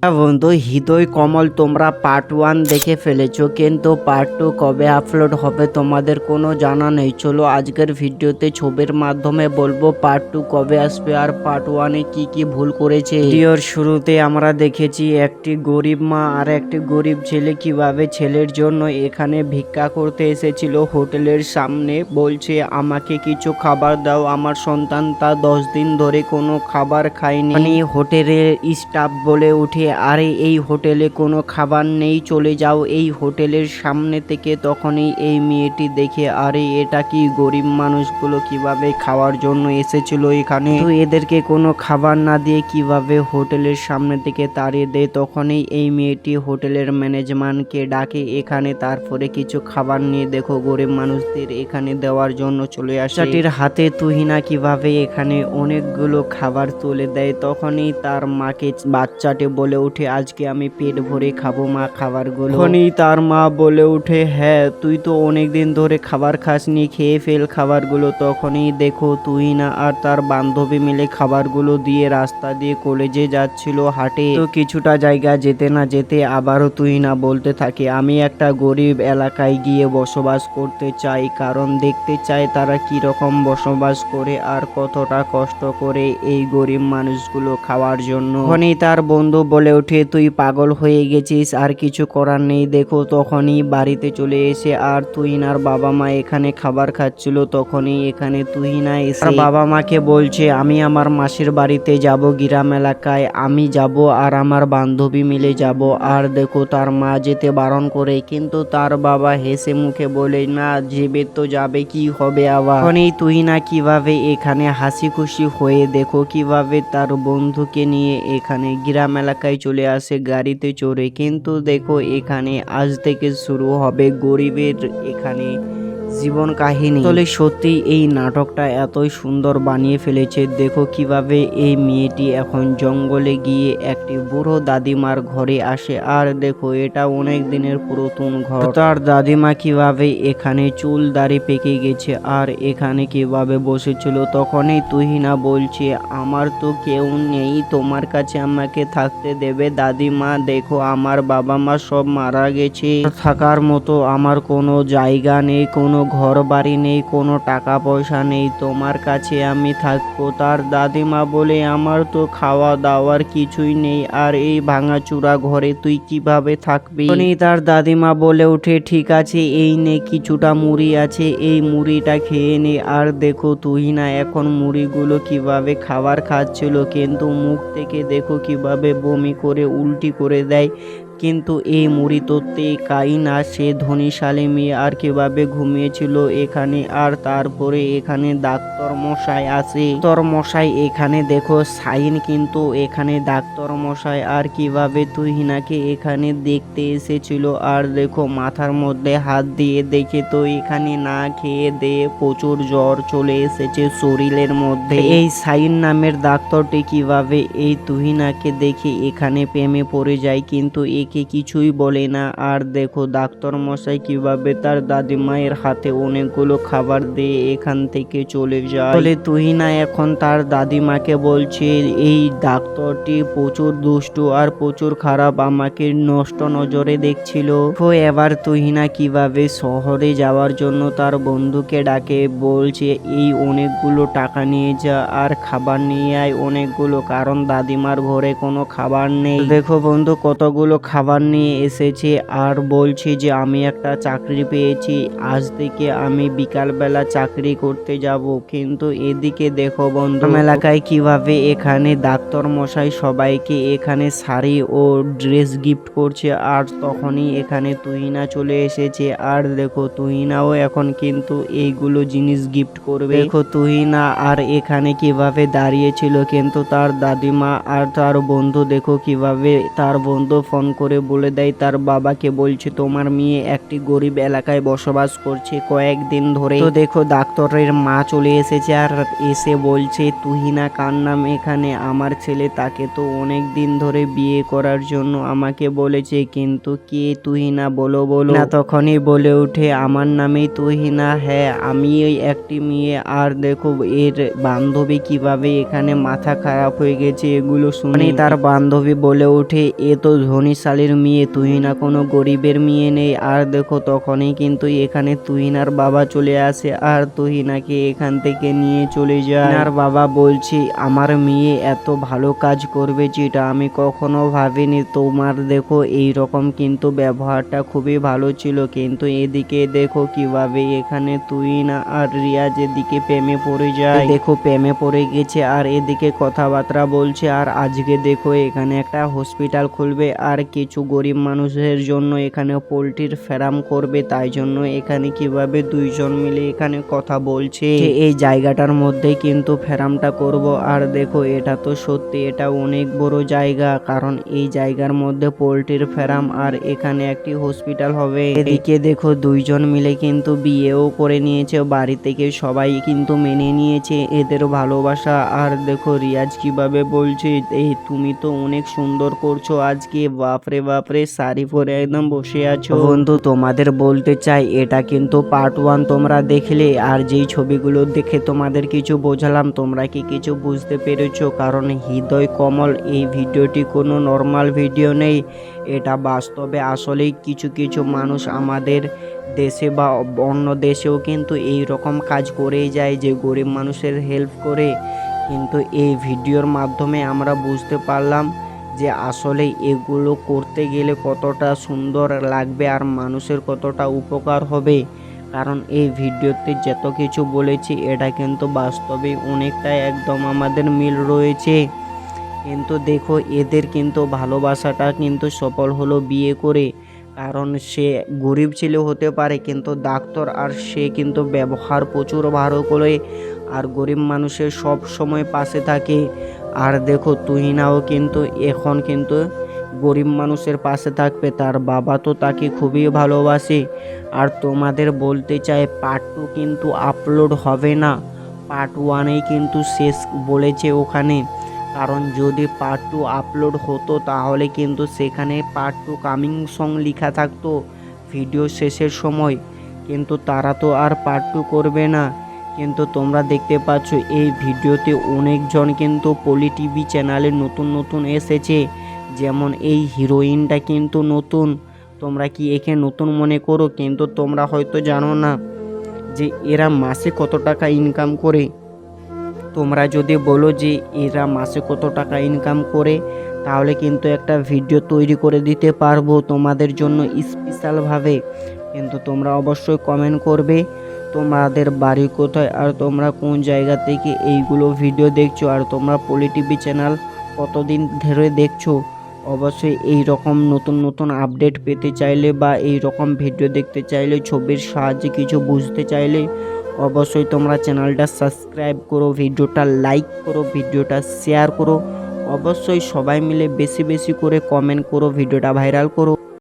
বন্ধু হৃদয় কমল, তোমরা পার্ট 1 দেখে ফেলেছো, কিন্তু পার্ট 2 কবে আপলোড হবে তোমাদের কোনো জানা নেই। চলো আজকের ভিডিওতে ছবির মাধ্যমে বলবো পার্ট 2 কবে আসবে আর পার্ট 1-এ কি কি ভুল করেছে। ভিডিওর শুরুতে আমরা দেখেছি একটি গরিব মা আর একটি গরিব ছেলে কিভাবে ছেলের জন্য এখানে ভিক্ষা করতে এসেছিল হোটেলের সামনে। বলছে আমাকে কিছু খাবার দাও, আমার সন্তান তা 10 দিন ধরে কোনো খাবার খায়নি। হোটেলের স্টাফ বলে উঠে, আরে এই হোটেলে কোনো খাবার নেই, চলে যাও এই হোটেলের সামনে থেকে। তখনই এই মেয়েটি দেখে, আরে এটা কি গরিব মানুষগুলো কিভাবে খাওয়ার জন্য এসেছিল এখানে, তো এদেরকে কোনো খাবার না দিয়ে কিভাবে হোটেলের সামনে থেকে তাড়িয়ে দেয়। তখনই এই মেয়েটি হোটেলের ম্যানেজমেন্টকে ডাকে এখানে, তারপরে কিছু খাবার নিয়ে দেখো গরিব মানুষদের এখানে দেওয়ার জন্য চলে আসে। বাচ্চাটির হাতে তুহিনা কিভাবে এখানে অনেকগুলো খাবার তুলে দেয়। তখনই তার মাকে বাচ্চাটি বলে উঠে, আজকে আমি পেট ভরে খাবো মা খাবারগুলো। তখনই তার মা বলে উঠে, হ্যাঁ তুই তো অনেকদিন ধরে খাবার খাসনি, খেয়ে ফেল খাবারগুলো। তখনই দেখো তুহিনা আর তার বান্ধবী মিলে খাবারগুলো দিয়ে রাস্তা দিয়ে কলেজে যাচ্ছিল হাঁটে। তো কিছুটা জায়গা যেতে না যেতে আবারও তুহিনা বলতে থাকে, আমি একটা গরিব এলাকায় গিয়ে বসবাস করতে চাই, কারণ দেখতে চাই তারা কিরকম বসবাস করে আর কতটা কষ্ট করে এই গরিব মানুষগুলো খাওয়ার জন্য। তখনই তার বন্ধু বলে ওঠে, তুই পাগল হয়ে গেছিস, আর কিছু করার নেই। দেখো তখনই বাড়িতে চলে এসে আর তুহিনার বাবা মা এখানে খাবার খাচ্ছিল। তখনই এখানে তুহিনা এসে বাবা মাকে বলছে, আমি আমার মাসির বাড়িতে যাব, গ্রাম এলাকায় আমি যাব আর আমার বান্ধবী মিলে যাব। আর দেখো তার মা যেতে বারণ করে, কিন্তু তার বাবা হেসে মুখে বলে, না যেবে তো যাবে, কি হবে আবার। তখনই তুহিনা কিভাবে এখানে হাসি খুশি হয়ে দেখো কিভাবে তার বন্ধুকে নিয়ে এখানে গ্রাম এলাকায় চলে আসে গাড়িতে চড়ে। কিন্তু দেখো এখানে আজ থেকে শুরু হবে গরিবের এখানে জীবন কাহিনী। আসলে সত্যি এই নাটকটা এতই সুন্দর বানিয়ে ফেলেছে। দেখো কিভাবে এই মেয়েটি এখন জঙ্গলে গিয়ে একটি বুড়ো দাদিমার ঘরে আসে। আর দেখো এটা অনেক দিনের পুরাতন ঘর। তার দাদিমা কিভাবে এখানে চুল দাড়ি পেকে গেছে আর এখানে কিভাবে বসেছিল। তখনই তুহিনা বলছে, আমার তো কেউ নেই, তোমার কাছে আমাকে থাকতে দেবে দাদিমা? দেখো আমার বাবা মা সব মারা গেছে, থাকার মতো আমার কোনো জায়গা নেই, কোনো ঘর বাড়ি নেই, কোনো টাকা পয়সা নেই, তোমার কাছে আমি থাকবো। তার দাদিমা বলে, আমার তো খাওয়া দাওয়ার কিছুই নেই, আর এই ভাঙাচুরা ঘরে তুই কিভাবে থাকবি? তার দাদিমা বলে উঠে, ঠিক আছে এই নে কিছুটা মুড়ি আছে, এই মুড়িটা খেয়ে নে। আর দেখো তুহিনা এখন মুড়িগুলো কিভাবে খাবার খাচ্ছিল, কিন্তু মুখ থেকে দেখো কিভাবে বমি করে উল্টি করে দেয়। কিন্তু এই মুড়ি তো খাই না, সে ধনীশালী মেয়ে আর কিভাবে ঘুমিয়েছিল এখানে। আর তারপরে এখানে ডাক্তার মশাই আসে। ডাক্তার মশাই এখানে দেখো সাইন, কিন্তু এখানে ডাক্তার মশাই আর কিভাবে তুহিনাকে এখানে দেখতে এসেছিল। আর দেখো মাথার মধ্যে হাত দিয়ে দেখে তো এখানে না খেয়ে দিয়ে প্রচুর জ্বর চলে এসেছে শরীরের মধ্যে। এই সাইন নামের ডাক্তারটি কিভাবে এই তুহিনাকে দেখে এখানে প্রেমে পড়ে যায়, কিন্তু একে কিছুই বলে না। আর দেখো ডাক্তার মশাই কিভাবে তার দাদিমায়ের হাতে অনেকগুলো খাবার দিয়ে এখান থেকে চলে যায়। বলে তুহিনা এখন তার দাদিমাকে বলছে, এই ডাক্তারটি প্রচুর দুষ্টু আর প্রচুর খারাপ, আমাকে নষ্ট নজরে দেখছিল। তো এবার তুহিনা কিভাবে শহরে যাওয়ার জন্য তার বন্ধুকে ডাকে, বলছে এই অনেকগুলো টাকা নিয়ে যা আর খাবার নিয়ে আয় অনেকগুলো, কারণ দাদিমার ঘরে কোনো খাবার নেই। দেখো বন্ধু কতগুলো খাবার নিয়ে এসেছে আর বলছে যে আমি একটা চাকরি পেয়েছি, আজ থেকে আমি বিকালবেলা চাকরি করতে যাব। কিন্তু এদিকে দেখো বন্ধু এলাকায় কিভাবে এখানে ডাক্তার মশাই সবাইকে এখানে শাড়ি ও ড্রেস গিফট করছে। আর তখনই এখানে তুহিনা চলে এসেছে। আর দেখো তুহিনাও এখন কিন্তু এইগুলো জিনিস গিফট করবে। দেখো তুহিনা আর এখানে কিভাবে দাঁড়িয়েছিল, কিন্তু তার দাদিমা আর তার বন্ধু দেখো কিভাবে তার বন্ধু ফোন করে করে বলে দেয় তার বাবাকে, বলছে তোমার মেয়ে একটি গরিব এলাকায় বসবাস করছে কয়েকদিন ধরে। তো দেখো ডাক্তারের মা চলে এসেছে আর এসে বলছে তুহিনা কার নাম এখানে, আমার ছেলে তাকে তো অনেক দিন ধরে বিয়ে করার জন্য আমাকে বলেছে, কিন্তু কে তুহিনা বলো বলো। না তখনই বলে ওঠে আমার নামেই তুহিনা, হ্যাঁ আমি ওই একটি মেয়ে। আর দেখো এর বান্ধবী কিভাবে এখানে মাথা খারাপ হয়ে গেছে এগুলো শুনে। তার বান্ধবী বলে ওঠে এ তো ধনীশালীর মেয়ে, তুহিনা কোনো গরিবের মেয়ে নেই। আর দেখো তখনই কিন্তু এখানে তুহিনার বাবা চলে আসে আর তুহিনাকে এখান থেকে নিয়ে চলে যায়। আর বাবা বলছে আমার মেয়ে এত ভালো কাজ করবে যেটা আমি কখনো ভাবিনি। তোমার দেখো এই রকম কিন্তু ব্যবহারটা খুবই ভালো ছিল, কিন্তু এদিকে দেখো কিভাবে এখানে তুহিনা আর রিয়াজ এদিকে প্রেমে পড়ে যায়। দেখো প্রেমে পড়ে গেছে আর এদিকে কথাবার্তা বলছে। আর আজকে দেখো এখানে একটা হসপিটাল খুলবে আর কিছু গরিব মানুষের জন্য এখানে পোল্ট্রির ফার্ম করবে, তাই জন্য এখানে কিভাবে দুইজন মিলে এখানে কথা বলছে এই জায়গাটার মধ্যে কিন্তু ফার্মটা করব। আর দেখো এটা তো সত্যি এটা অনেক বড় জায়গা, কারণ এই জায়গার মধ্যে পোল্ট্রির ফার্ম আর এখানে একটি হসপিটাল হবে। এদিকে দেখো দুইজন মিলে কিন্তু বিয়েও করে নিয়েছে, বাড়ি থেকে সবাই কিন্তু মেনে নিয়েছে এদের ভালোবাসা। আর দেখো রিয়াজ কিভাবে বলছে এই তুমি তো অনেক সুন্দর করছো আজকে, বাপরে বাপরে শাড়ি পরে একদম বসে আছো। বন্ধু তোমাদের বলতে চাই এটা কিন্তু পার্ট 1 তোমরা দেখলে, আর যেই ছবিগুলো দেখে তোমাদের কিছু বোঝালাম তোমরা কি কিছু বুঝতে পেরেছো? কারণ হৃদয় কমল এই ভিডিওটি কোনো নর্মাল ভিডিও নেই, এটা বাস্তবে আসলেই কিছু কিছু মানুষ আমাদের দেশে বা অন্য দেশেও কিন্তু এই রকম কাজ করেই যায় যে গরিব মানুষের হেল্প করে। কিন্তু এই ভিডিওর মাধ্যমে আমরা বুঝতে পারলাম যে আসলে এগুলো করতে গেলে কতটা সুন্দর লাগবে আর মানুষের কতটা উপকার হবে। কারণ এই ভিডিওতে যত কিছু বলেছি এটা কিন্তু বাস্তবে অনেকটাই একদম আমাদের মিল রয়েছে। কিন্তু দেখো এদের কিন্তু ভালোবাসাটা কিন্তু সফল হলো বিয়ে করে, কারণ সে গরিব ছেলে হতে পারে কিন্তু ডাক্তার, আর সে কিন্তু ব্যবহার প্রচুর ভালো করে আর গরিব মানুষের সব সময় পাশে থাকে। আর দেখো তুহিনাও কিন্তু এখন কিন্তু গরিব মানুষের পাশে থাকবে, তার বাবা তো তাকে খুবই ভালোবাসে। আর তোমাদের বলতে চাই পার্ট 2 কিন্তু আপলোড হবে না, পার্ট 1এই কিন্তু শেষ বলেছে ওখানে। কারণ যদি পার্ট 2 আপলোড হতো তাহলে কিন্তু সেখানে পার্ট 2 কামিং সং লেখা থাকতো ভিডিও শেষের সময়, কিন্তু তারা তো আর পার্ট 2 করবে না। কিন্তু তোমরা দেখতে পাচ্ছ এই ভিডিওতে অনেকজন কিন্তু পলি টিভি চ্যানেলে নতুন নতুন এসেছে, যেমন এই হিরোইনটা কিন্তু নতুন। তোমরা কি একে নতুন মনে করো? কিন্তু তোমরা হয়তো জানো না যে এরা মাসে কত টাকা ইনকাম করে। তোমরা যদি বলো যে এরা মাসে কত টাকা ইনকাম করে তাহলে কিন্তু একটা ভিডিও তৈরি করে দিতে পারবো তোমাদের জন্য স্পেশালভাবে। কিন্তু তোমরা অবশ্যই কমেন্ট করবে তোমাদের বাড়ি কোথায় আর তোমরা কোন জায়গা থেকে এইগুলো ভিডিও দেখছো, আর তোমরা পলি টিভি চ্যানেল কতদিন ধরে দেখছো। অবশ্যই এই রকম নতুন নতুন আপডেট পেতে চাইলে বা এই রকম ভিডিও দেখতে চাইলে, ছবির সাহায্যে কিছু বুঝতে চাইলে অবশ্যই তোমরা চ্যানেলটা সাবস্ক্রাইব করো, ভিডিওটা লাইক করো, ভিডিওটা শেয়ার করো, অবশ্যই সবাই মিলে বেশি বেশি করে কমেন্ট করো, ভিডিওটা ভাইরাল করো।